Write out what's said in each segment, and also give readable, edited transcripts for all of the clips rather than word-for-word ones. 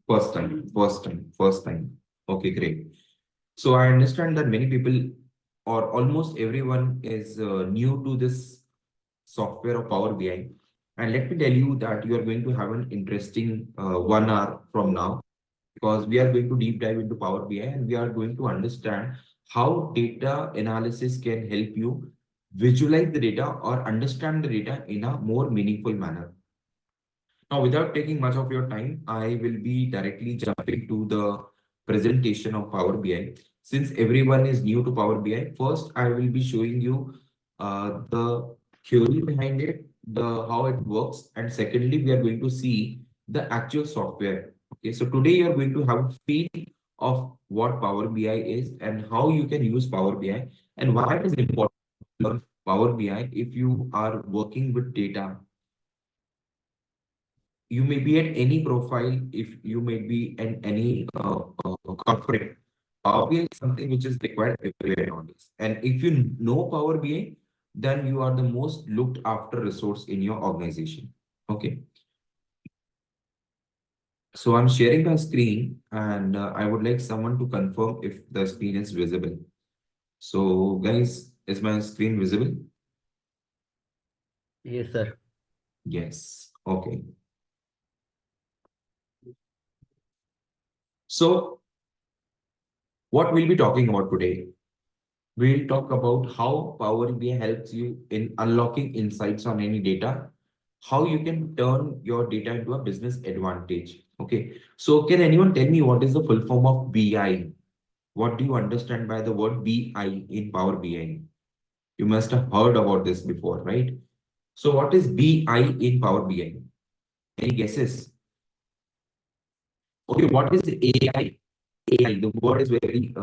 First time. Okay, great. So I understand that many people or almost everyone is new to this software of Power BI. And let me tell you that you are going to have an interesting 1 hour from now, because we are going to deep dive into Power BI and we are going to understand how data analysis can help you visualize the data or understand the data in a more meaningful manner. Now, without taking much of your time, I will be directly jumping to the presentation of Power BI. Since everyone is new to Power BI, first I will be showing you the theory behind it, the how it works, and secondly, we are going to see the actual software. Okay, so today you are going to have a feel of what Power BI is and how you can use Power BI and why it is important to learn Power BI if you are working with data. You may be at any profile, if you may be in any corporate. Power BI is something which is required everywhere nowadays. And if you know Power BI, then you are the most looked after resource in your organization. Okay. So I'm sharing my screen and I would like someone to confirm if the screen is visible. So guys, is my screen visible? Yes, sir. Yes. Okay. So what we'll be talking about today? We'll talk about how Power BI helps you in unlocking insights on any data, how you can turn your data into a business advantage. Okay. So can anyone tell me what is the full form of BI? What do you understand by the word BI in Power BI? You must have heard about this before, right? So what is BI in Power BI? Any guesses? Okay, what is AI? AI, the word is very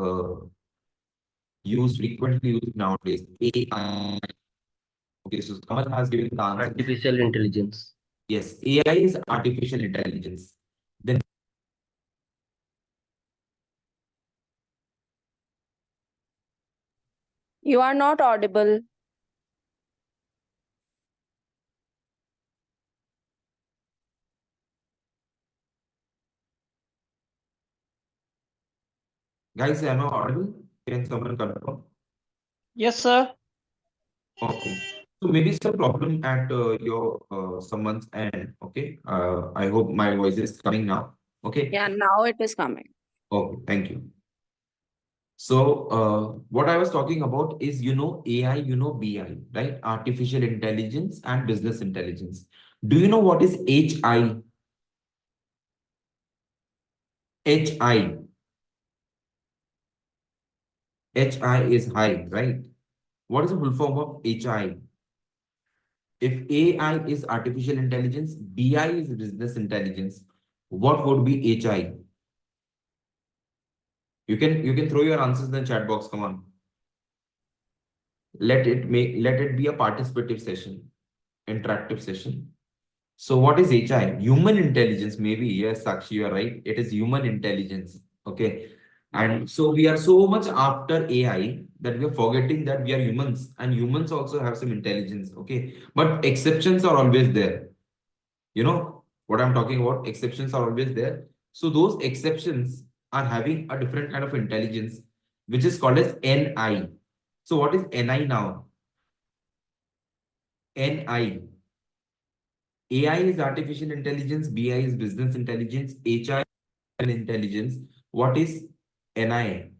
used, frequently used nowadays. AI. Okay, so Kamal has given the answer. Artificial intelligence. Yes, AI is artificial intelligence. Then, You are not audible. guys, am I audible? Can someone confirm? Yes, sir. Okay. So maybe some problem at your someone's end. Okay. I hope my voice is coming now. Okay. Yeah, now it is coming. Okay. Thank you. So what I was talking about is, AI, BI, right? Artificial intelligence and business intelligence. Do you know what is HI? HI. HI is high, right? What is the full form of HI? If AI is artificial intelligence, BI is business intelligence, what would be HI? You can throw your answers in the chat box. Come on. Let it be a participative session, interactive session. So what is HI? Human intelligence, maybe. Yes, Sakshi, you are right. It is human intelligence. Okay. And so we are so much after AI that we are forgetting that we are humans, and humans also have some intelligence. Okay. But exceptions are always there. You know what I'm talking about? Exceptions are always there. So those exceptions are having a different kind of intelligence, which is called as NI. So what is NI now? NI. AI is artificial intelligence, BI is business intelligence, HI is intelligence. What is NI?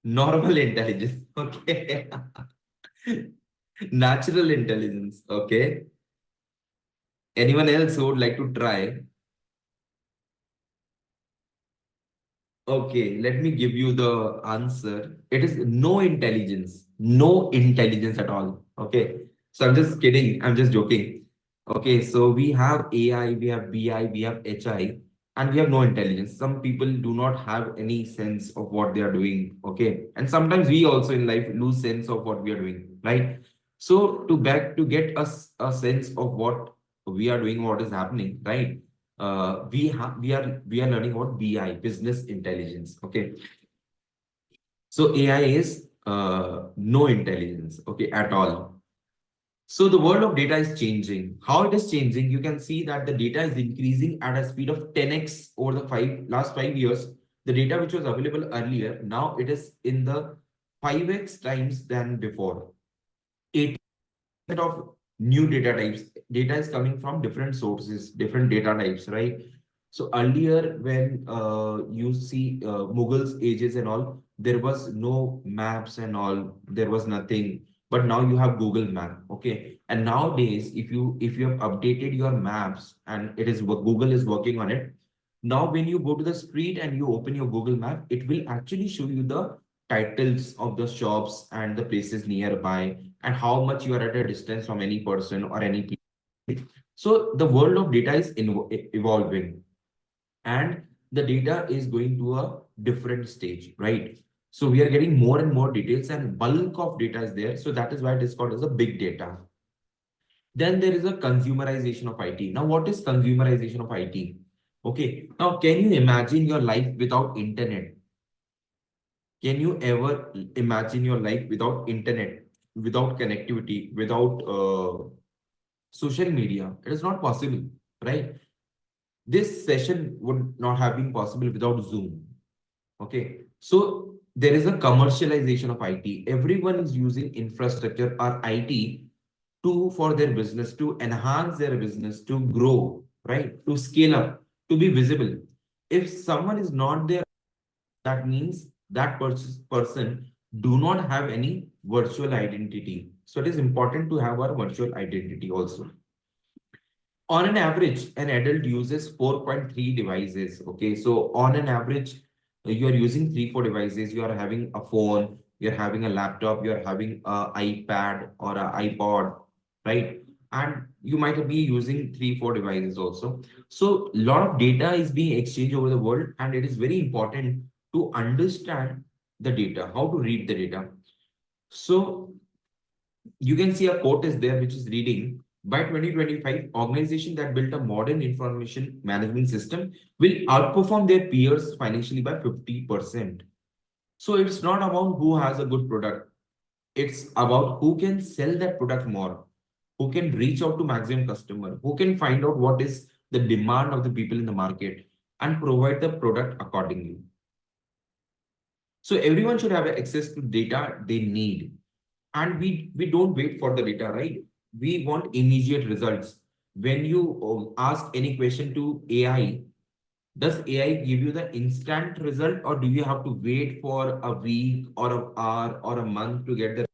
Normal intelligence. Okay. Natural intelligence. Okay. Anyone else who would like to try? Okay, let me give you the answer. It is no intelligence at all. Okay, so I'm just kidding. I'm just joking. Okay, so we have AI, we have BI, we have HI, and we have no intelligence. Some people do not have any sense of what they are doing. Okay, and sometimes we also in life lose sense of what we are doing, right? So to get us a sense of what we are doing, what is happening, right? We are learning about BI, business intelligence. Okay, so AI is no intelligence. Okay, at all. So the world of data is changing. How it is changing, you can see that the data is increasing at a speed of 10x over the last 5 years. The data which was available earlier, now it is in the 5x times than before. 80% of new data types, data is coming from different sources, different data types, right? So earlier, when you see Mughals ages and all, there was no maps and all, there was nothing. But now you have Google Map, okay? And nowadays, if you have updated your maps and it is what Google is working on it, now when you go to the street and you open your Google Map, it will actually show you the titles of the shops and the places nearby and how much you are at a distance from any person or any place. So the world of data is evolving, and the data is going to a different stage, right? So we are getting more and more details and bulk of data is there. So that is why it is called as a big data. Then there is a consumerization of IT. Now, what is consumerization of IT? Okay. Now, can you imagine your life without internet? Can you ever imagine your life without internet, without connectivity, without social media? It is not possible, right? This session would not have been possible without Zoom. Okay. So there is a commercialization of IT. Everyone is using infrastructure or IT to for their business, to enhance their business, to grow, right? To scale up, to be visible. If someone is not there, that means that person do not have any virtual identity. So it is important to have our virtual identity also. On an average, an adult uses 4.3 devices. Okay, so on an average, you are using 3 4 devices. You are having a phone, you're having a laptop, you're having a iPad or an iPod, right? And you might be using 3 4 devices also. So a lot of data is being exchanged over the world, and it is very important to understand the data, how to read the data. So you can see a quote is there which is reading, by 2025, organization that built a modern information management system will outperform their peers financially by 50%. So it's not about who has a good product. It's about who can sell that product more, who can reach out to maximum customer, who can find out what is the demand of the people in the market and provide the product accordingly. So everyone should have access to data they need. And we don't wait for the data, right? We want immediate results. When you ask any question to AI, does AI give you the instant result, or do you have to wait for a week or an hour or a month to get the?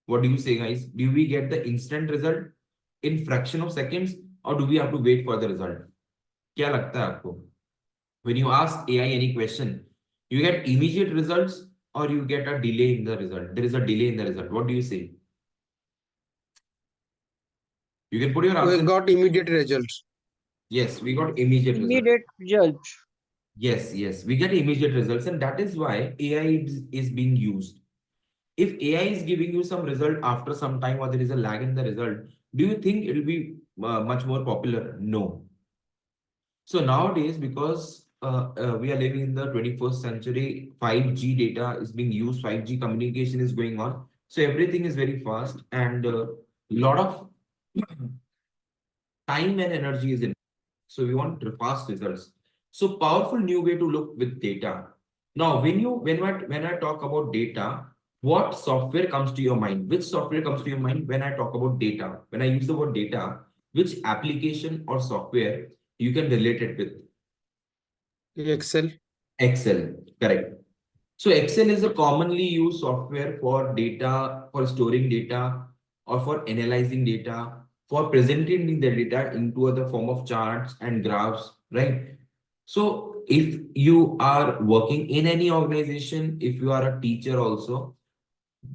What do you say, guys? Do we get the instant result in fraction of seconds, or do we have to wait for the result? क्या लगता है आपको? When you ask AI any question, you get immediate results or you get a delay in the result? There is a delay in the result. What do you say? You can put your We answer. got immediate results. Yes, we got immediate results. Immediate result. Yes, we get immediate results, and that is why AI is being used. If AI is giving you some result after some time, or there is a lag in the result, do you think it will be much more popular? No. So nowadays, because we are living in the 21st century, 5G data is being used, 5G communication is going on. So everything is very fast, and a lot of time and energy is in. So we want fast results. So powerful new way to look with data. Now, when I talk about data, what software comes to your mind? Which software comes to your mind when I talk about data? When I use the word data, which application or software you can relate it with? Excel. Excel, correct. So Excel is a commonly used software for data, for storing data, or for analyzing data, for presenting the data into the form of charts and graphs, right? So if you are working in any organization, if you are a teacher also,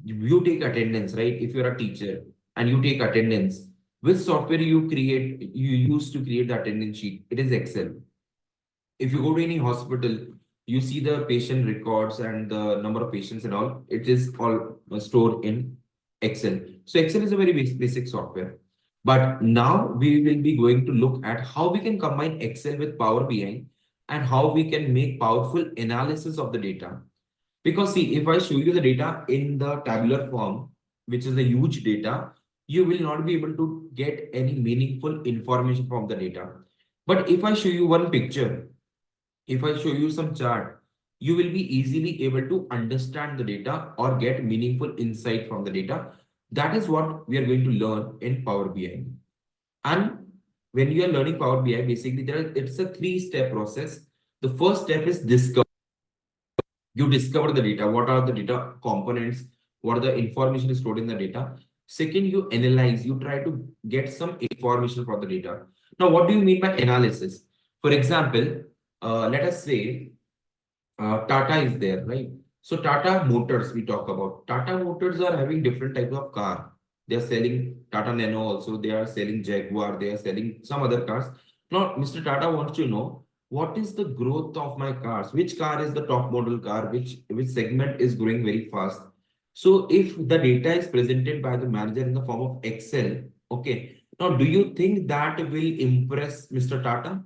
you take attendance, right? If you're a teacher and you take attendance, which software you use to create the attendance sheet? It is Excel. If you go to any hospital, you see the patient records and the number of patients and all, it is all stored in Excel. So Excel is a very basic software. But now we will be going to look at how we can combine Excel with Power BI and how we can make powerful analysis of the data. Because see, if I show you the data in the tabular form, which is a huge data, you will not be able to get any meaningful information from the data. But if I show you one picture, if I show you some chart, you will be easily able to understand the data or get meaningful insight from the data. That is what we are going to learn in Power BI. And when you are learning Power BI, basically it's a three-step process. The first step is discover. You discover the data. What are the data components? What are the information stored in the data? Second, you analyze. You try to get some information from the data. Now, what do you mean by analysis? For example, let us say Tata is there, right? So Tata Motors, we talk about. Tata Motors are having different types of car. They are selling Tata Nano also. They are selling Jaguar. They are selling some other cars. Now, Mr. Tata wants to know what is the growth of my cars? Which car is the top model car? Which segment is growing very fast? So if the data is presented by the manager in the form of Excel, okay. Now, do you think that will impress Mr. Tata?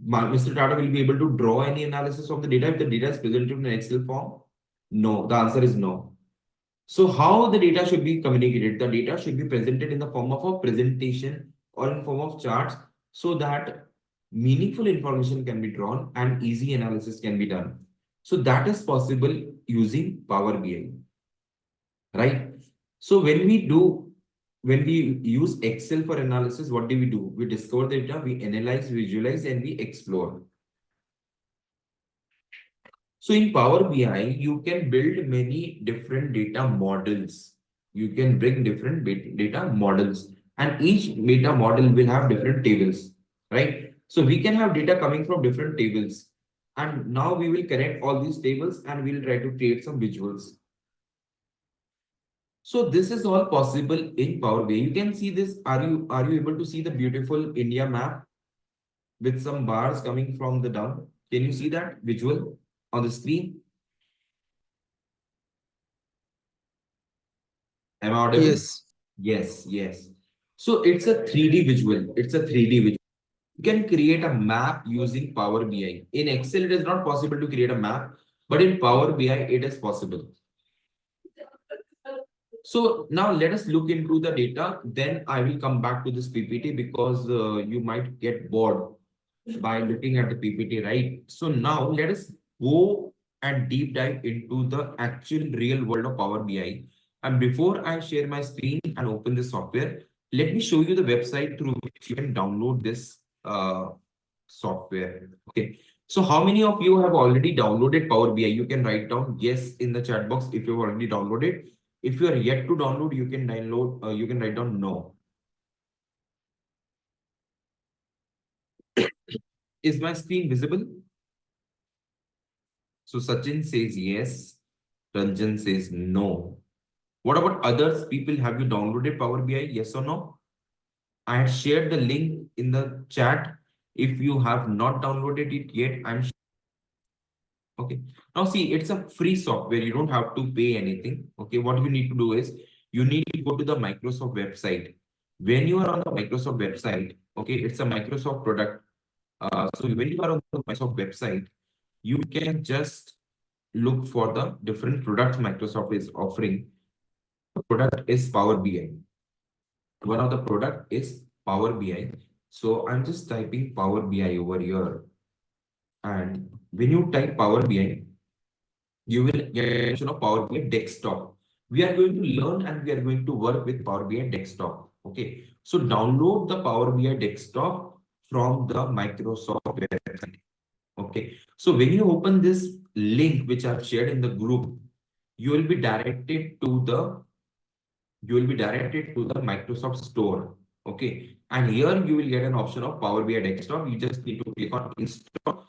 Mr. Tata will be able to draw any analysis of the data if the data is presented in an Excel form? No, the answer is no. So how the data should be communicated? The data should be presented in the form of a presentation or in form of charts so that meaningful information can be drawn and easy analysis can be done. So that is possible using Power BI, right? So when we use Excel for analysis, what do? We discover the data, we analyze, visualize, and we explore. So in Power BI, you can build many different data models. You can bring different data models, and each data model will have different tables, right? So we can have data coming from different tables. And now we will connect all these tables and we'll try to create some visuals. So this is all possible in Power BI. You can see this. Are you able to see the beautiful India map with some bars coming from the down? Can you see that visual on the screen? Am I audible? Yes. Yes, yes. So it's a 3D visual. It's a 3D visual. You can create a map using Power BI. In Excel, it is not possible to create a map, but in Power BI, it is possible. So now let us look into the data. Then I will come back to this PPT because you might get bored by looking at the PPT, right? So now let us go and deep dive into the actual real world of Power BI. And before I share my screen and open the software, let me show you the website through which you can download this software. Okay. So how many of you have already downloaded Power BI? You can write down yes in the chat box if you've already downloaded. If you are yet to download, you can download. You can write down no. Is my screen visible? So Sachin says yes. Ranjan says no. What about others? People, have you downloaded Power BI? Yes or no? I had shared the link in the chat. If you have not downloaded it yet, okay. Now see, it's a free software. You don't have to pay anything. Okay. What you need to do is you need to go to the Microsoft website. When you are on the Microsoft website, okay, it's a Microsoft product. So when you are on the Microsoft website, you can just look for the different products Microsoft is offering. The product is Power BI. One of the product is Power BI. So I'm just typing Power BI over here. And when you type Power BI, you will get a mention of Power BI desktop. We are going to learn and we are going to work with Power BI desktop. Okay. So download the Power BI desktop from the Microsoft website. Okay. So when you open this link, which I've shared in the group, you will be directed to the Microsoft Store. Okay. And here you will get an option of Power BI desktop. You just need to click on install.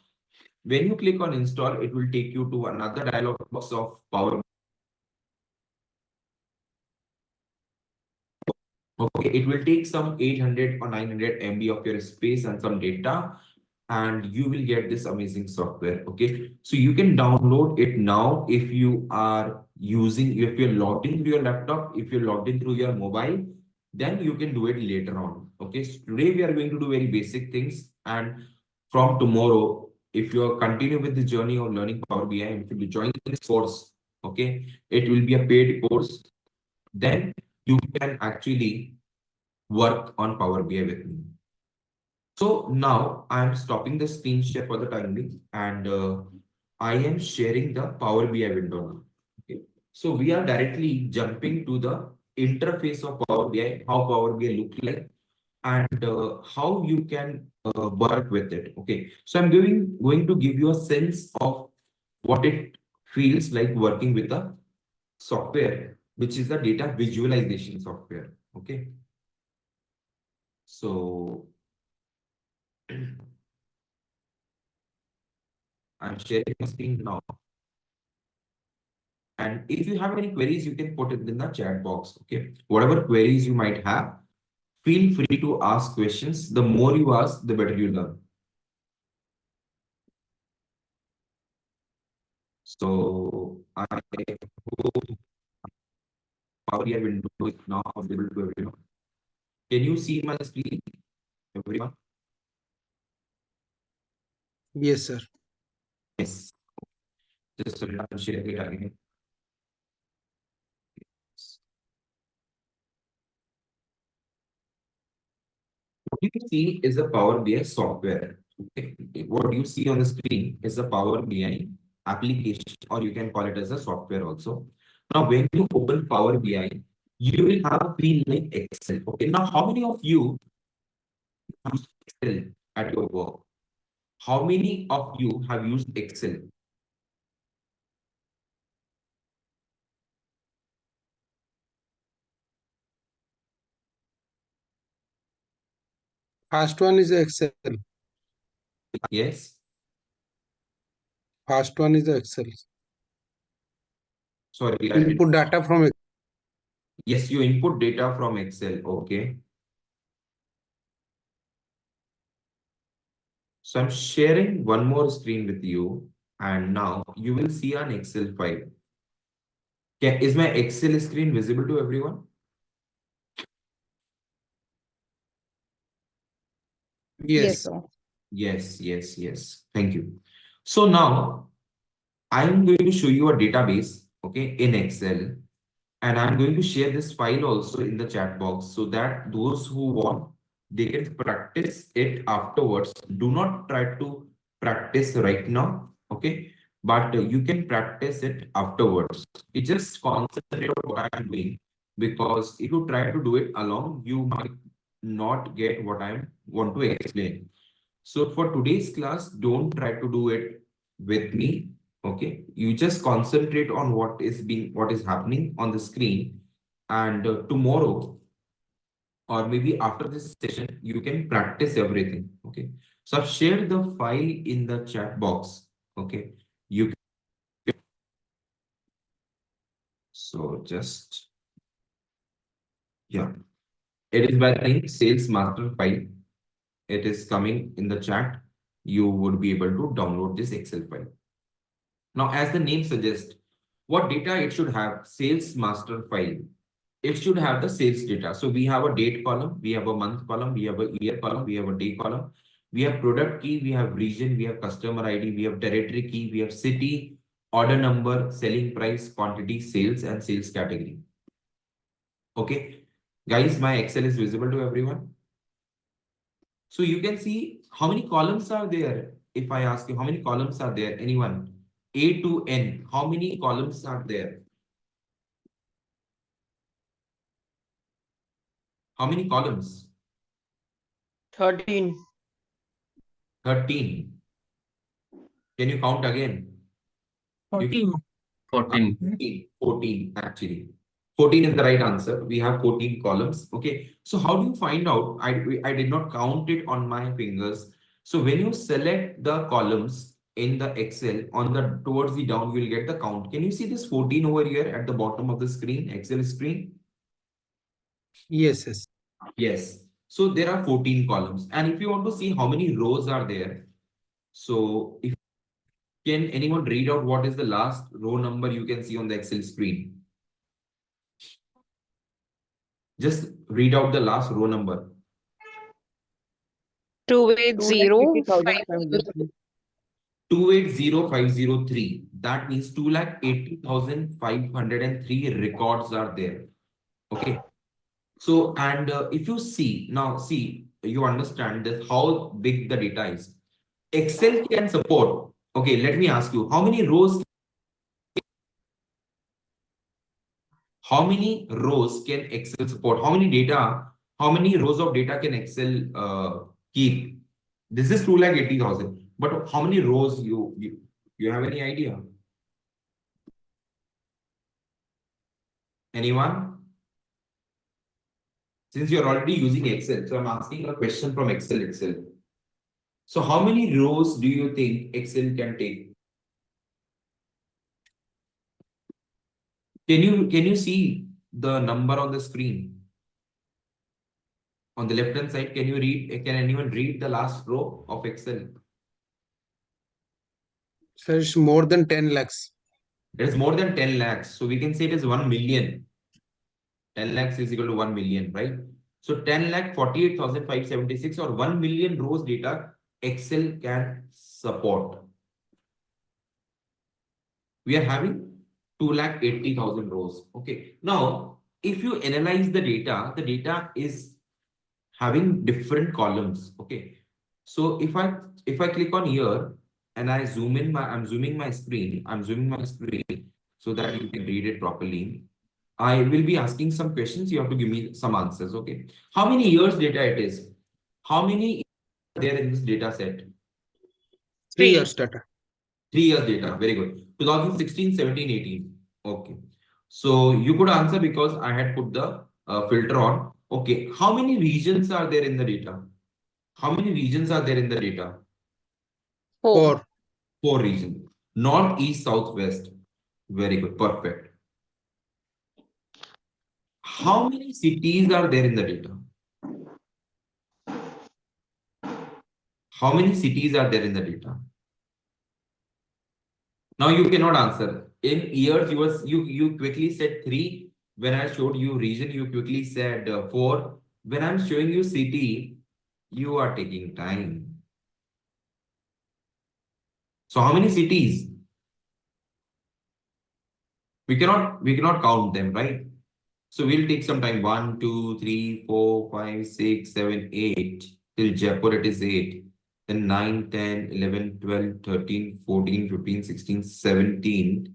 When you click on install, it will take you to another dialog box of Power. Okay, it will take some 800 or 900 MB of your space and some data, and you will get this amazing software. Okay, so you can download it now if you are using, if you're logged in through your laptop, if you're logged in through your mobile, then you can do it later on. Okay, so today we are going to do very basic things, and from tomorrow, if you are continue with the journey of learning Power BI, and if you join this course, okay, it will be a paid course. then you can actually work on Power BI with me. So now I'm stopping the screen share for the time being, and I am sharing the Power BI window now. Okay. So we are directly jumping to the interface of Power BI, how Power BI look like, and how you can work with it. Okay. So I'm going to give you a sense of what it feels like working with the software, which is the data visualization software. Okay. So I'm sharing my screen now. And if you have any queries, you can put it in the chat box. Okay. Whatever queries you might have, feel free to ask questions. The more you ask, the better you learn. So I hope Power BI window is now available to everyone. Can you see my screen, everyone? Yes, sir. Yes. Just so I'll share it again. What you see is a Power BI software. Okay. What you see on the screen is a Power BI application, or you can call it as a software also. Now, when you open Power BI, you will have a feel like Excel. Okay. Now, how many of you use Excel at your work? How many of you have used Excel? First one is Excel. Yes. First one is Excel. Sorry, I didn't. Input data from Excel. Yes, you input data from Excel. Okay. So I'm sharing one more screen with you, and now you will see an Excel file. Is my Excel screen visible to everyone? Yes, Yes. sir. Yes. Thank you. So now I'm going to show you a database, okay, in Excel, and I'm going to share this file also in the chat box so that those who want, they can practice it afterwards. Do not try to practice right now, okay? But you can practice it afterwards. You just concentrate on what I'm doing, because if you try to do it alone, you might not get what I want to explain. So for today's class, don't try to do it with me. Okay. You just concentrate on what is happening on the screen. And tomorrow, or maybe after this session, you can practice everything. Okay. So I've shared the file in the chat box. Okay. You can, so just, yeah. It is by the name sales master file. It is coming in the chat. You would be able to download this Excel file. Now, as the name suggests, what data it should have? Sales master file. It should have the sales data. So we have a date column, we have a month column, we have a year column, we have a day column, we have product key, we have region, we have customer ID, we have territory key, we have city, order number, selling price, quantity, sales, and sales category. Okay. Guys, my Excel is visible to everyone. So you can see how many columns are there. If I ask you how many columns are there, anyone? A to N, how many columns are there? How many columns? 13. 13. Can you count again? 14. 14. 14 actually. 14 is the right answer. We have 14 columns. Okay. So how do you find out? I did not count it on my fingers. So when you select the columns in the Excel on the towards the down, you will get the count. Can you see this 14 over here at the bottom of the screen, Excel screen? Yes. Yes. So there are 14 columns. And if you want to see how many rows are there, so if can anyone read out what is the last row number you can see on the Excel screen? Just read out the last row number. 280,503. 280503. That means 2,80,503 records are there. Okay. So, and if you see, now see, you understand that how big the data is. Excel can support. Okay, let me ask you, how many rows can Excel support? How many rows of data can Excel keep? This is 2,80,000. But how many rows you have any idea? Anyone? Since you're already using Excel, so I'm asking a question from Excel itself. So how many rows do you think Excel can take? Can you see the number on the screen? On the left hand side, can anyone read the last row of Excel? Sir, it's more than 10 lakhs. It is more than 10 lakhs. So we can say it is 1 million. 10 lakhs is equal to 1 million, right? So 10 lakh 48,576 or 1 million rows data Excel can support. We are having 2,80,000 rows. Okay. Now, if you analyze the data is having different columns. Okay. So if I click on here and I'm zooming my screen so that you can read it properly. I will be asking some questions. You have to give me some answers. Okay. How many years data it is? How many are there in this data set? 3 years data. 3 years data. Very good. 2016, 17, 18. Okay. So you could answer because I had put the filter on. Okay. How many regions are there in the data? How many regions are there in the data? 4. 4. 4 regions. North, east, south, west. Very good. Perfect. How many cities are there in the data? How many cities are there in the data? Now you cannot answer. In years, you quickly said 3. When I showed you region, you quickly said 4. When I'm showing you city, you are taking time. So how many cities? We cannot count them, right? So we'll take some time. 1, 2, 3, 4, 5, 6, 7, 8. Till Jaipur it is 8. Then 9, 10, 11, 12, 13, 14, 15, 16, 17,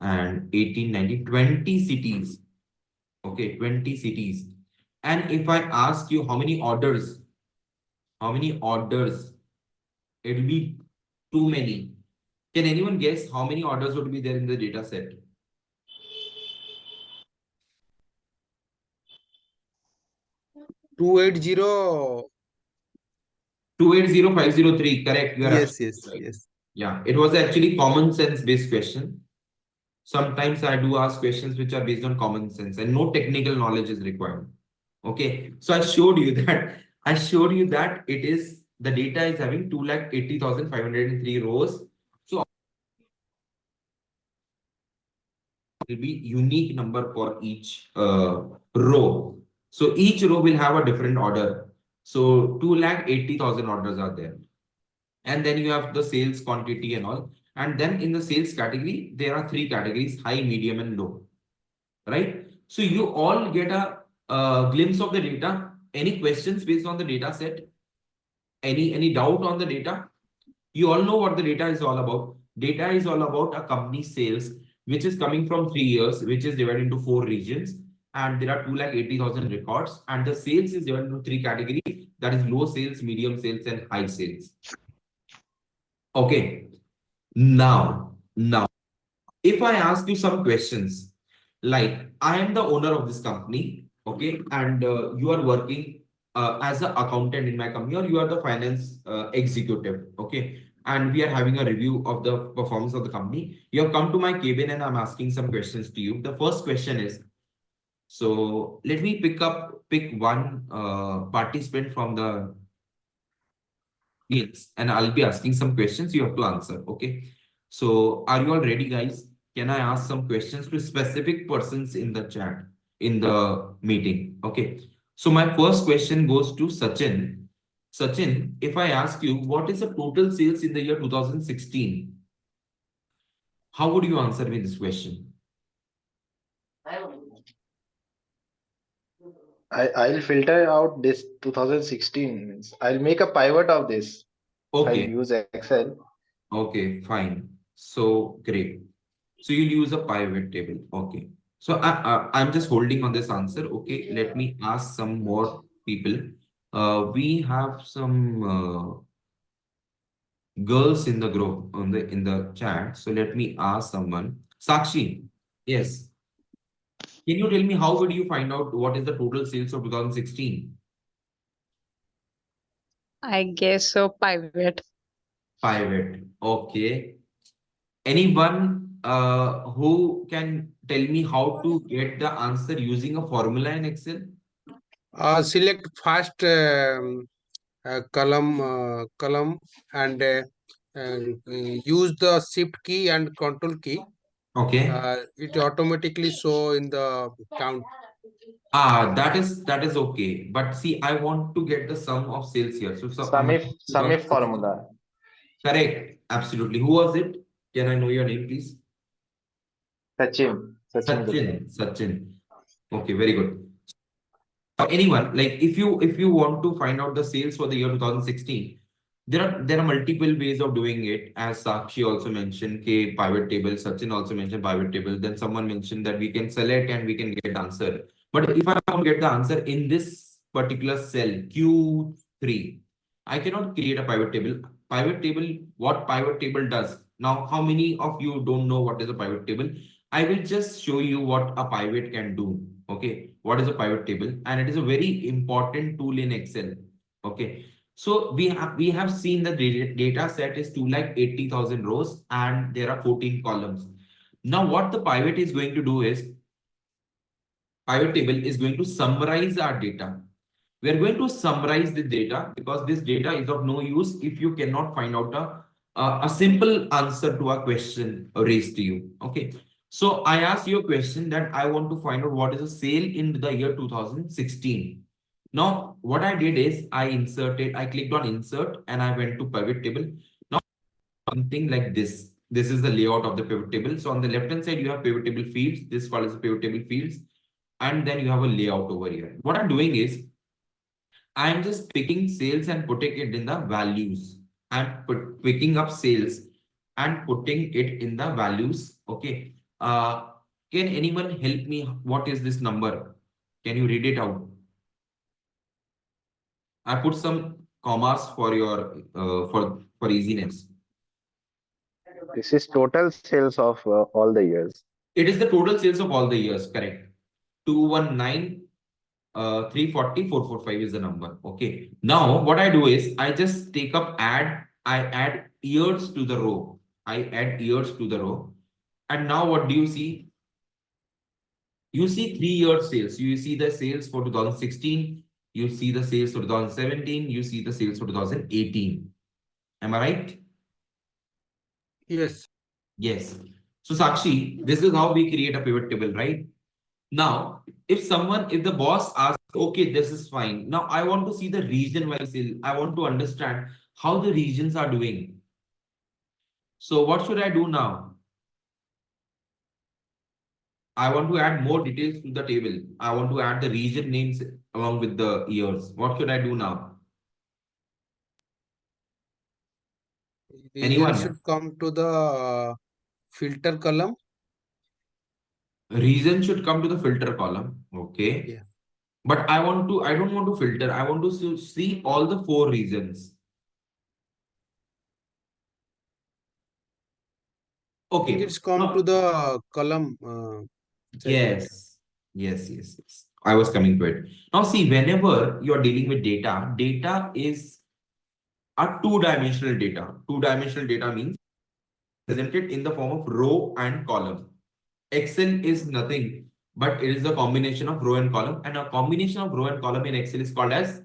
and 18, 19, 20 cities. Okay, 20 cities. And if I ask you how many orders, it will be too many. Can anyone guess how many orders would be there in the data set? 280. 280503. Correct. You are Yes, absolutely yes, right. yes. Yeah, it was actually common sense based question. Sometimes I do ask questions which are based on common sense and no technical knowledge is required. Okay, so I showed you that it is the data is having 2,80,503 rows. So it will be unique number for each row. So each row will have a different order. So 2,80,000 orders are there. And then you have the sales quantity and all. And then in the sales category, there are 3 categories: high, medium, and low. Right? So you all get a glimpse of the data. Any questions based on the data set? Any doubt on the data? You all know what the data is all about. Data is all about a company's sales, which is coming from 3 years, which is divided into 4 regions. And there are 2,80,000 records. And the sales is divided into 3 categories. That is low sales, medium sales, and high sales. Okay. Now, if I ask you some questions, like I am the owner of this company, okay, and you are working as an accountant in my company, or you are the finance executive, okay, and we are having a review of the performance of the company. You have come to my cabin and I'm asking some questions to you. The first question is, so let me pick one participant from the yes, and I'll be asking some questions you have to answer. Okay. So are you all ready, guys? Can I ask some questions to specific persons in the chat, in the meeting? Okay. So my first question goes to Sachin. Sachin, if I ask you what is the total sales in the year 2016, how would you answer me this question? I'll filter out this 2016. Means I'll make a pivot of this. If I'll Okay, use Excel. okay, fine. So great. So you'll use a pivot table. Okay. So I'm just holding on this answer. Okay, let me ask some more people. We have some girls in the group on the in the chat. So let me ask someone. Sakshi, yes. Can you tell me how would you find out what is the total sales of 2016? I guess so. Pivot. Pivot. Okay. Anyone who can tell me how to get the answer using a formula in Excel? Select first column and use the shift key and control key. Okay. It automatically show in the count. That is okay. But see, I want to get the sum of sales here. So Sum if formula. correct. Absolutely. Who was it? Can I know your name, please? Sachin Gupta. Sachin. Okay, very good. Anyone, like if you want to find out the sales for the year 2016, there are multiple ways of doing it. As Sakshi also mentioned, K pivot table, Sachin also mentioned pivot table. Then someone mentioned that we can select and we can get answer. But if I want to get the answer in this particular cell Q3, I cannot create a pivot table. Pivot table, what pivot table does? Now, how many of you don't know what is a pivot table? I will just show you what a pivot can do. Okay, what is a pivot table? And it is a very important tool in Excel. Okay, so we have seen the data set is 280,000 rows and there are 14 columns. Now, what the pivot is going to do is pivot table is going to summarize our data. We are going to summarize the data because this data is of no use if you cannot find out a simple answer to a question raised to you. Okay. So I asked you a question that I want to find out what is a sale in the year 2016. Now, what I did is I clicked on insert and I went to pivot table. Now, something like this. This is the layout of the pivot table. So on the left hand side, you have pivot table fields. This is called as pivot table fields. And then you have a layout over here. What I'm doing is I'm just picking sales and putting it in the values. I'm picking up sales and putting it in the values. Okay. Can anyone help me? What is this number? Can you read it out? I put some commas for your for easiness. This is total sales of all the years. It is the total sales of all the years. Correct. 219 340 445 is the number. Okay. Now what I do is I just take up I add years to the row. I add years to the row. And now what do you see? You see 3-year sales. You see the sales for 2016. You see the sales for 2017. You see the sales for 2018. Am I right? Yes. Yes. So Sakshi, this is how we create a pivot table, right? Now, if the boss asks, okay, this is fine. Now, I want to see the region wise sale. I want to understand how the regions are doing. So what should I do now? I want to add more details to the table. I want to add the region names along with the years. What should I do now? Region Anyone? should come to the filter column. Region should come to the filter column. Okay. Yeah. But I don't want to filter. I want to see all the 4 regions. I think Okay. it's come Now, to the column. Segment. Yes. I was coming to it. Now, see, whenever you're dealing with data, data is a two-dimensional data. Two-dimensional data means presented in the form of row and column. Excel is nothing, but it is a combination of row and column. And a combination of row and column in Excel is called as,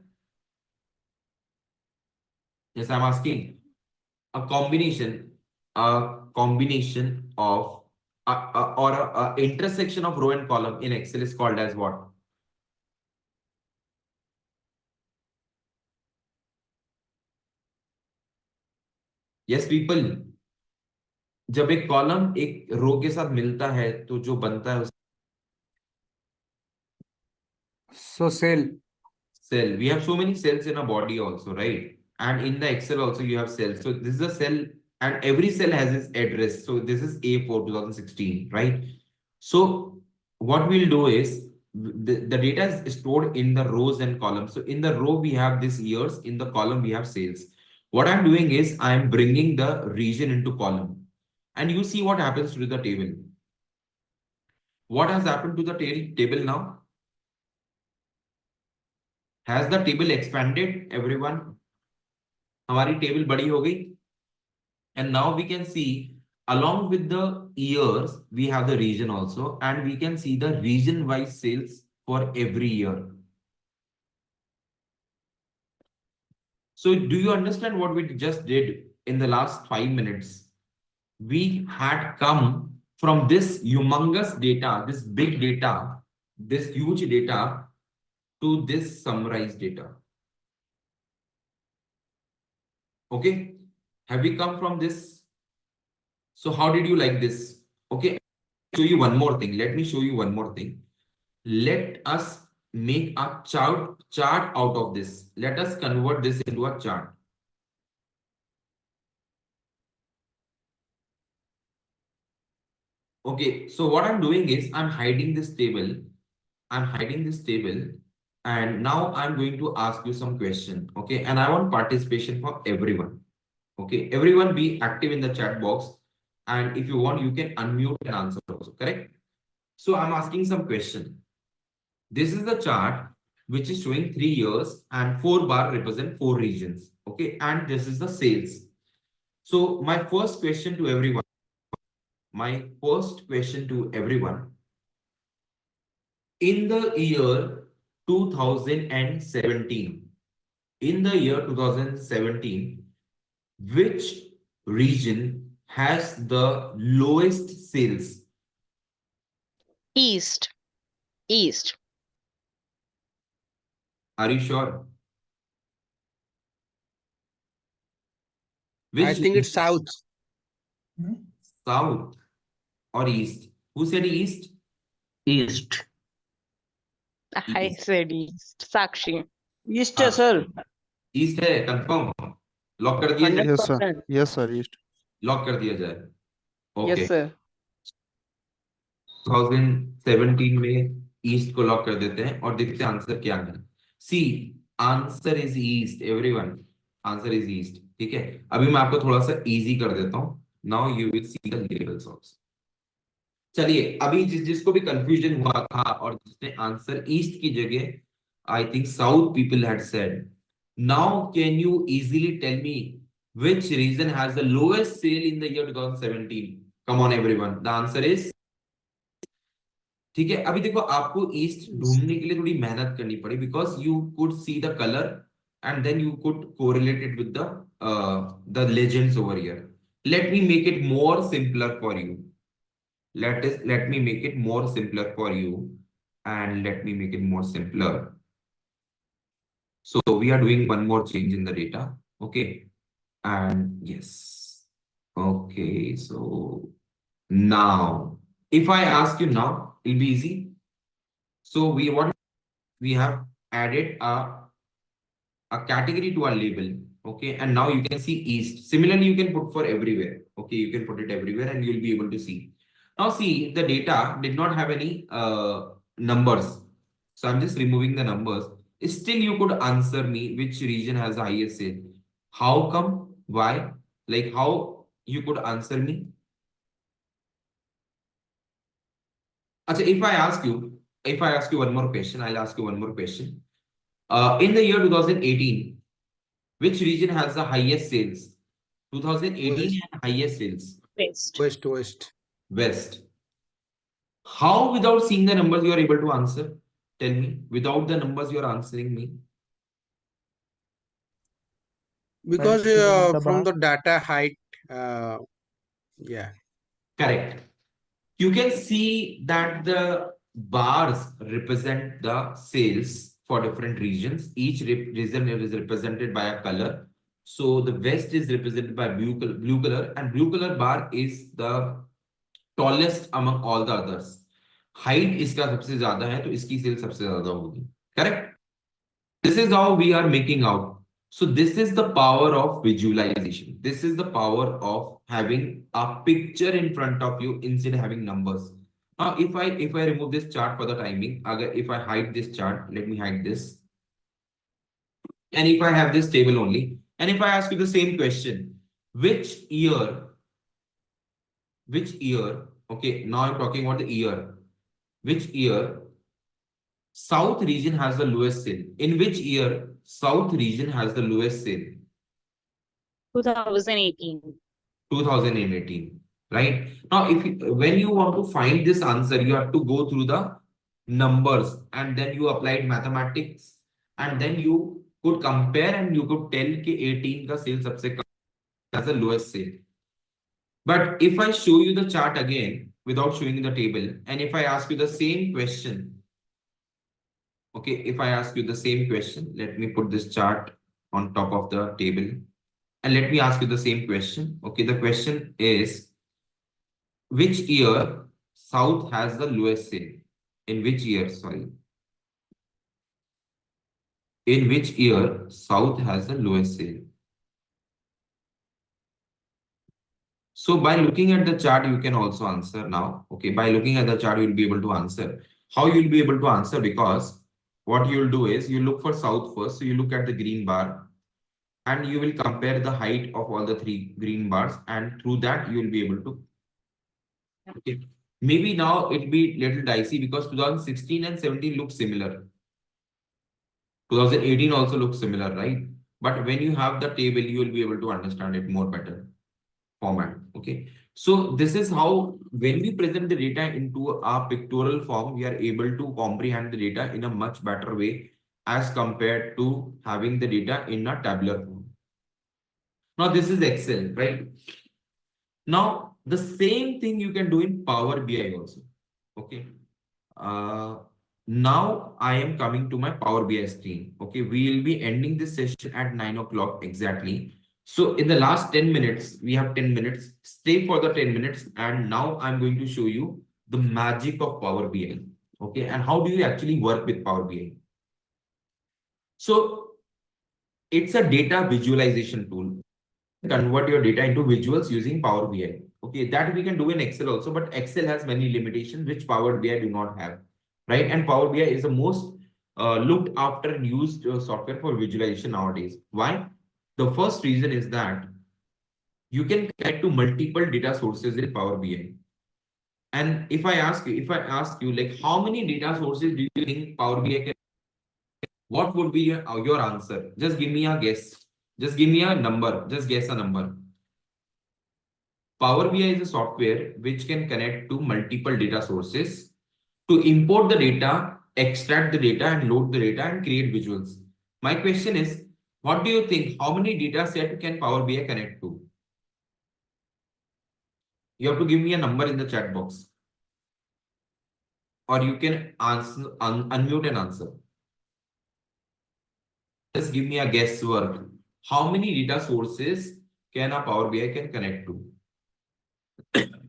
yes, I'm asking, a combination of or a intersection of row and column in Excel is called as what? Yes, people. जब एक column एक रो के साथ मिलता है तो जो बनता है So cell. Cell. We have so many cells in a body also, right? And in the Excel also you have cells. So this is a cell and every cell has its address. So this is A4 2016, right? So what we'll do is the data is stored in the rows and columns. So in the row we have this years, in the column we have sales. What I'm doing is I'm bringing the region into column. And you see what happens to the table. What has happened to the table now? Has the table expanded, everyone? हमारी table बड़ी हो गई. And now we can see along with the years, we have the region also, and we can see the region wise sales for every year. So do you understand what we just did in the last 5 minutes? We had come from this humongous data, this big data, this huge data to this summarized data. Okay, have we come from this? So how did you like this? Okay, show you one more thing. Let me show you one more thing. Let us make a chart out of this. Let us convert this into a chart. Okay, so what I'm doing is I'm hiding this table. I'm hiding this table. And now I'm going to ask you some question. Okay, and I want participation for everyone. Okay, everyone be active in the chat box. And if you want, you can unmute and answer also, correct? So I'm asking some question. This is the chart which is showing 3 years and 4 bar represent 4 regions. Okay, and this is the sales. So my first question to everyone, in the year 2017, which region has the lowest sales? East. East. Are you sure? I think it's south. South or east? Who said east? East. I said East. Sakshi. East है sir. East है, confirm? Lock कर दिया जाए? 100%. Yes, sir. East. Lock कर दिया जाए. Okay. Yes, sir. 2017 में east को लॉक कर देते हैं और देखते हैं आंसर क्या है. See, answer is east. Everyone, answer is east. ठीक है, अभी मैं आपको थोड़ा सा इजी कर देता हूं. Now you will see the levels also. चलिए, अभी जिसको भी कंफ्यूजन हुआ था और जिसने आंसर ईस्ट की जगह I think south people had said, now can you easily tell me which region has the lowest sale in the year 2017? Come on everyone, the answer is. ठीक है, अभी देखो आपको ईस्ट ढूंढने के लिए थोड़ी मेहनत करनी पड़ी because you could see the colour and then you could correlate it with the legends over here. Let me make it more simpler for you. Let me make it more simpler for you, and let me make it more simpler. So we are doing one more change in the data. Okay, and yes, okay, so now if I ask you now, it'll be easy. So we have added a category to our label. Okay, and now you can see east. Similarly, you can put for everywhere. Okay, you can put it everywhere and you'll be able to see. Now see, the data did not have any numbers. So I'm just removing the numbers. Still, you could answer me which region has the highest sale. How come? Why? Like how you could answer me? Achha, if I ask you one more question, I'll ask you one more question. In the year 2018, which region has the highest sales? 2018 and highest sales. West. West. How without seeing the numbers you are able to answer? Tell me. Without the numbers you are answering me. Because from the data height, yeah. Correct. You can see that the bars represent the sales for different regions. Each region is represented by a color. So the west is represented by blue color, and blue color bar is the tallest among all the others. Height इसका सबसे ज्यादा है तो इसकी cell सबसे ज्यादा होगी. Correct? This is how we are making out. So this is the power of visualization. This is the power of having a picture in front of you instead of having numbers. Now, if I remove this chart for the timing, if I hide this chart, let me hide this. And if I have this table only, and if I ask you the same question, which year, okay, now I'm talking about the year, which year South region has the lowest sale? In which year South region has the lowest sale? 2018. 2018, right? Now, when you want to find this answer, you have to go through the numbers and then you applied mathematics and then you could compare and you could tell कि 18 का sale सबसे कम has the lowest sale. But if I show you the chart again without showing the table, and if I ask you the same question, okay, if I ask you the same question, let me put this chart on top of the table and let me ask you the same question. Okay, the question is, which year South has the lowest sale? In which year, sorry. In which year South has the lowest sale? So by looking at the chart, you can also answer now. Okay, by looking at the chart, you'll be able to answer. How you'll be able to answer? Because what you'll do is you look for South first. So you look at the green bar and you will compare the height of all the three green bars, and through that you will be able to. Okay. Maybe now it'll be little dicey because 2016 and 17 look similar. 2018 also looks similar, right? But when you have the table, you will be able to understand it more better format. Okay. So this is how, when we present the data into a pictorial form, we are able to comprehend the data in a much better way as compared to having the data in a tabular form. Now this is Excel, right? Now the same thing you can do in Power BI also. Okay. Now I am coming to my Power BI screen. Okay, we will be ending this session at 9 o'clock exactly. So in the last 10 minutes, we have 10 minutes. Stay for the 10 minutes. And now I'm going to show you the magic of Power BI. Okay, and how do you actually work with Power BI? So it's a data visualization tool. Convert your data into visuals using Power BI. Okay, that we can do in Excel also, but Excel has many limitations which Power BI do not have, right? And Power BI is the most looked after and used software for visualization nowadays. Why? The first reason is that you can connect to multiple data sources in Power BI. And if I ask you, like, how many data sources do you think Power BI can? What would be your answer? Just give me a guess. Just give me a number. Just guess a number. Power BI is a software which can connect to multiple data sources to import the data, extract the data, and load the data and create visuals. My question is, what do you think? How many data set can Power BI connect to? You have to give me a number in the chat box. Or you can answer, unmute and answer. Just give me a guesswork. How many data sources can a Power BI can connect to?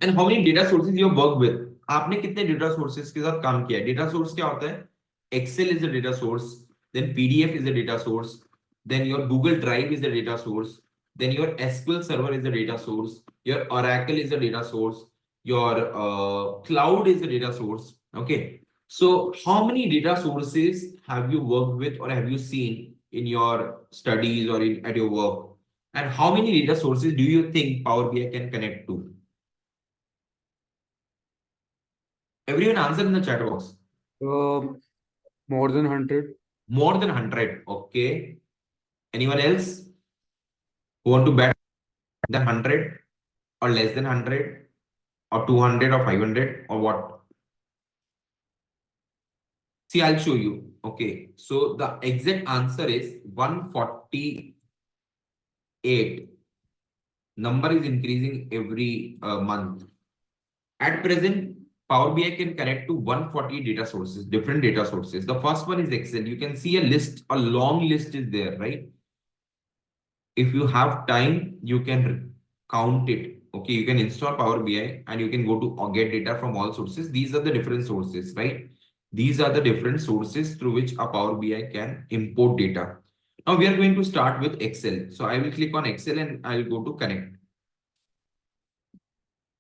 And how many data sources you work with? आपने कितने data sources के साथ काम किया है? Data source क्या होता है? Excel is a data source, then PDF is a data source, then your Google Drive is a data source, then your SQL Server is a data source, your Oracle is a data source, your cloud is a data source. Okay, so how many data sources have you worked with or have you seen in your studies or at your work? And how many data sources do you think Power BI can connect to? Everyone answer in the chat box. More than 100. More than 100. Okay. Anyone else who want to bet than 100 or less than 100 or 200 or 500 or what? See, I'll show you. Okay. So the exact answer is 148. Number is increasing every month. At present, Power BI can connect to 140 data sources, different data sources. The first one is Excel. You can see a list, a long list is there, right? If you have time, you can count it. Okay, you can install Power BI and you can go to get data from all sources. These are the different sources, right? These are the different sources through which a Power BI can import data. Now we are going to start with Excel. So I will click on Excel and I'll go to connect.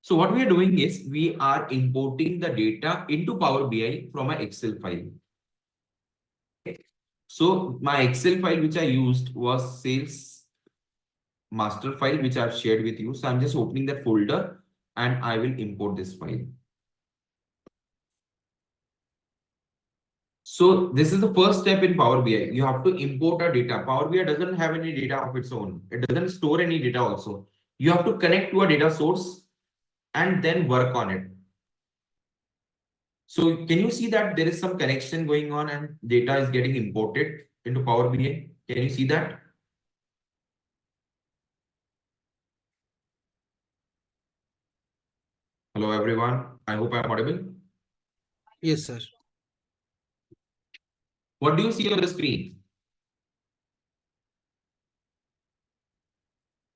So what we are doing is we are importing the data into Power BI from an Excel file. Okay. So my Excel file which I used was sales master file, which I've shared with you. So I'm just opening that folder and I will import this file. So this is the first step in Power BI. You have to import a data. Power BI doesn't have any data of its own. It doesn't store any data also. You have to connect to a data source and then work on it. So can you see that there is some connection going on and data is getting imported into Power BI? Can you see that? Hello, everyone. I hope I'm audible. Yes, sir. What do you see on the screen?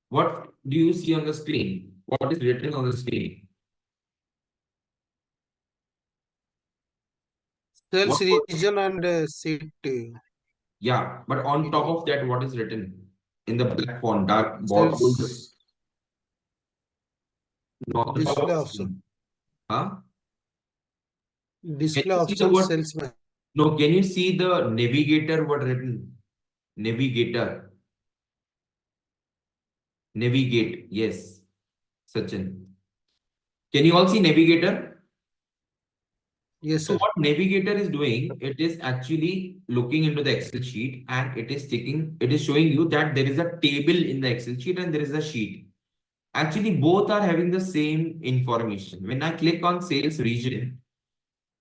What do you see on the screen? What is written on the screen? Sales What? region and seat. Yeah, but on top of that, what is written in the black font, dark bold? Sales No, on top display of the option. screen. Huh? Display Can you see the option word? salesman. No, can you see the navigator word written? Navigator. Navigate. Yes, Sachin. Can you all see navigator? Yes, So sir. what navigator is doing, it is actually looking into the Excel sheet and it is showing you that there is a table in the Excel sheet and there is a sheet. Actually, both are having the same information. When I click on sales region,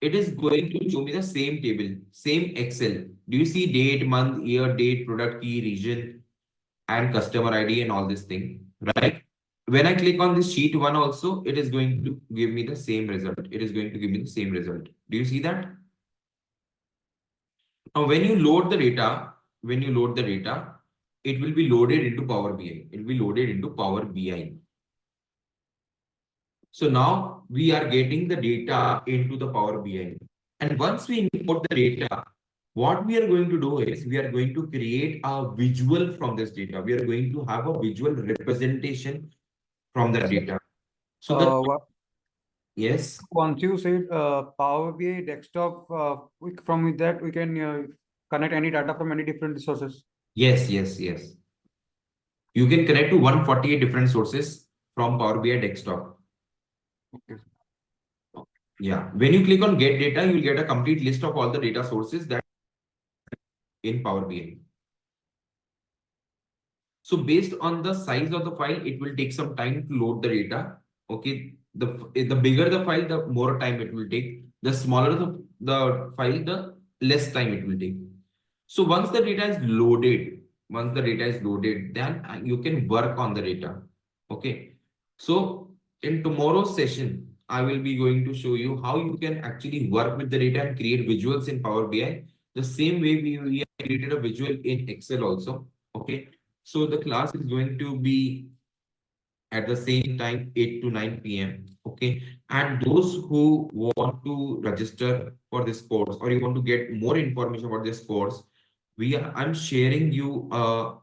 it is going to show me the same table, same Excel. Do you see date, month, year, date, product key, region, and customer ID and all this thing, right? When I click on this sheet one also, it is going to give me the same result. It is going to give me the same result. Do you see that? Now, when you load the data, it will be loaded into Power BI. It will be loaded into Power BI. So now we are getting the data into the Power BI. And once we import the data, what we are going to do is we are going to create a visual from this data. We are going to have a visual representation from the data. So yes, Once you said Power BI desktop, from that we can connect any data from any different sources. yes. You can connect to 148 different sources from Power BI desktop. Okay. Yeah. When you click on get data, you will get a complete list of all the data sources that in Power BI. So based on the size of the file, it will take some time to load the data. Okay. The bigger the file, the more time it will take. The smaller the file, the less time it will take. So once the data is loaded, then you can work on the data. Okay. So in tomorrow's session, I will be going to show you how you can actually work with the data and create visuals in Power BI. The same way we have created a visual in Excel also. Okay. So the class is going to be at the same time 8 to 9 p.m. Okay. And those who want to register for this course or you want to get more information about this course, I'm sharing you a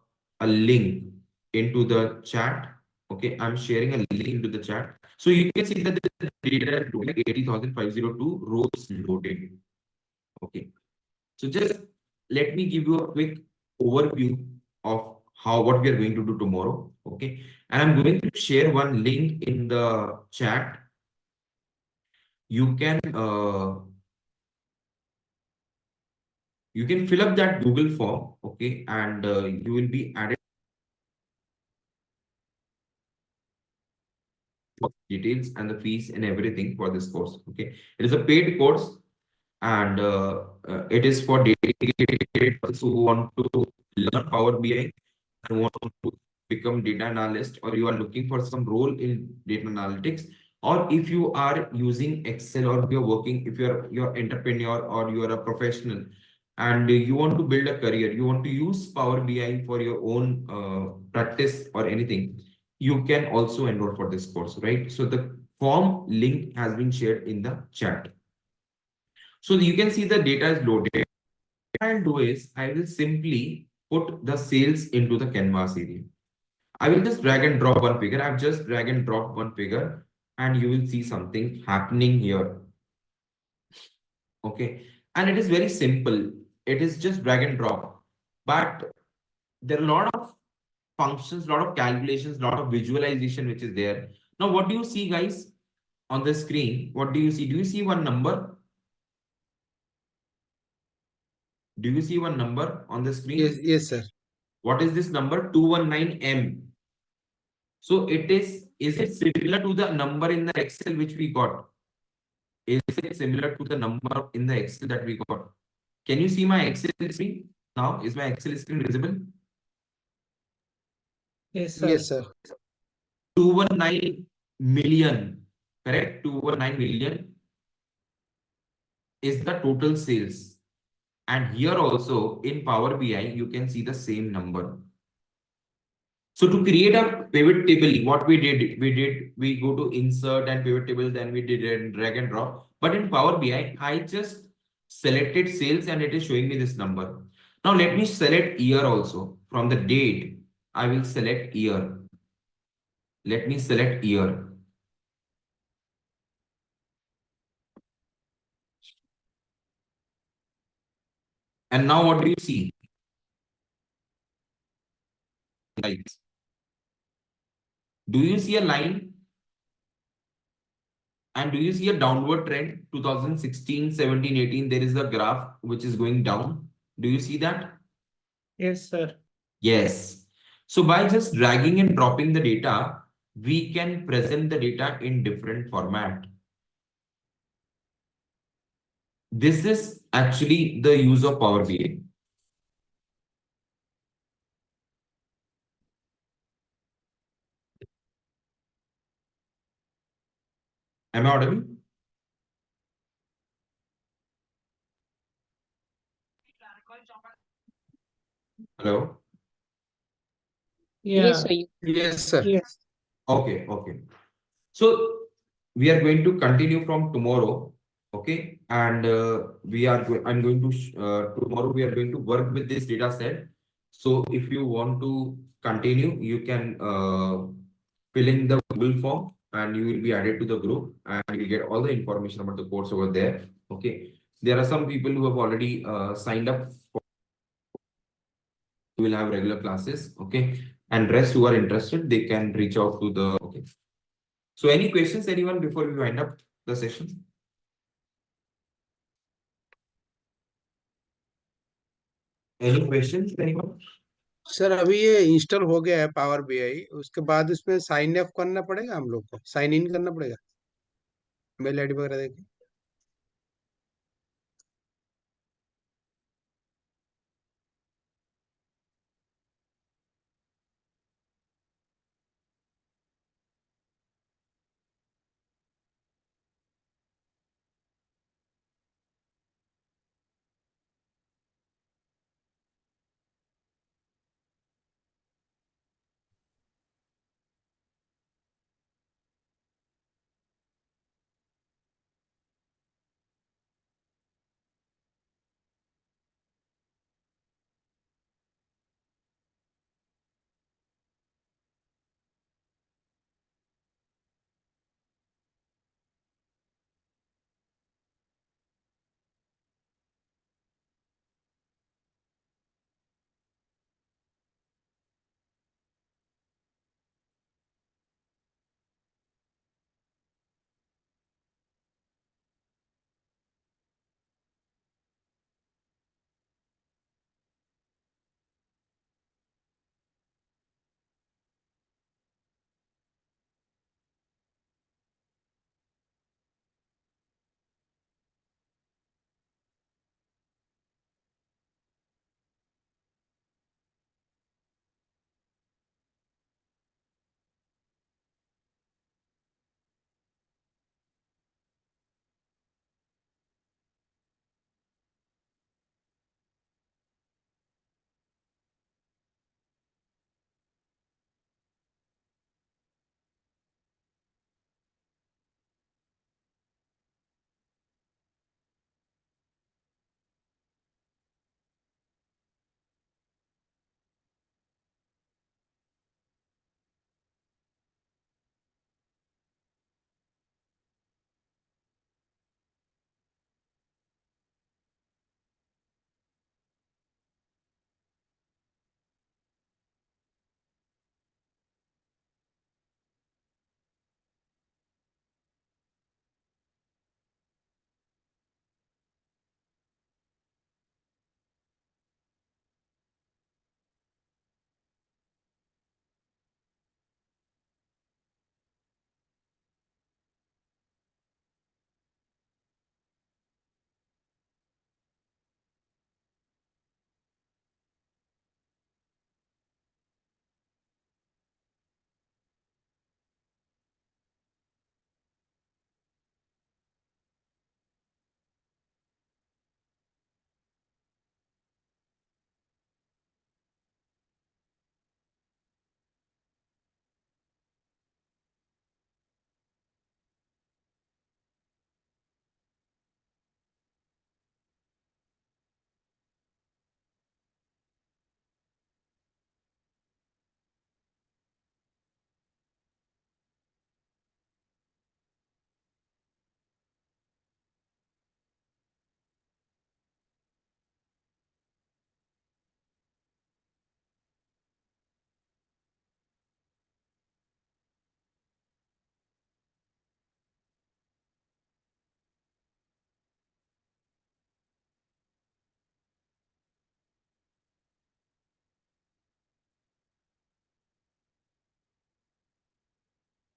link into the chat. Okay, I'm sharing a link into the chat. So you can see that the data is loaded, 80,502 rows loaded. Okay. So just let me give you a quick overview of what we are going to do tomorrow. Okay. And I'm going to share one link in the chat. You can fill up that Google form, okay, and you will be added details and the fees and everything for this course. Okay, it is a paid course and it is for dedicated persons who want to learn Power BI and want to become data analyst, or you are looking for some role in data analytics, or if you are using Excel, or if you're working, if you're entrepreneur or you are a professional and you want to build a career, you want to use Power BI for your own practice or anything, you can also enroll for this course, right? So the form link has been shared in the chat. So you can see the data is loaded. What I'll do is I will simply put the sales into the canvas area. I will just drag and drop one figure. I've just drag and drop one figure, and you will see something happening here. Okay, and it is very simple. It is just drag and drop, but there are a lot of functions, a lot of calculations, a lot of visualization which is there. Now, what do you see, guys, on the screen? What do you see? Do you see one number? Do you see one number on the screen? Yes, sir. What is this number? 219M. So is it similar to the number in the Excel which we got? Is it similar to the number in the Excel that we got? Can you see my Excel screen? Now, is my Excel screen visible? Yes, Yes, sir. 219 million, correct? 219 million is the total sales. And here also in Power BI, you can see the same number. So to create a pivot table, what we go to insert and pivot table, then we did a drag and drop. But in Power BI, I just selected sales and it is showing me this number. Now let me select year also. From the date, I will select year. Let me select year. And now what do you see? Guys, do you see a line? And do you see a downward trend? 2016, 17, 18, there is a graph which is going down. Do you see that? Yes, sir. Yes. So by just dragging and dropping the data, we can present the data in different format. This is actually the use of Power BI. Am I audible? Hello? Yes, Yeah. sir. Yes, sir. Yes. Okay, okay. So we are going to continue from tomorrow, okay? And I'm going to tomorrow we are going to work with this data set. So if you want to continue, you can fill in the Google form and you will be added to the group and you will get all the information about the course over there. Okay. There are some people who have already signed up. We will have regular classes, okay? And rest who are interested, they can reach out to the, okay. So any questions, anyone, before we wind up the session? Any questions, anyone? Sir अभी ये install हो गया है power BI, उसके बाद उसमें sign up करना पड़ेगा हम लोग को, साइन इन करना पड़ेगा मेल आईडी वगैरह देके।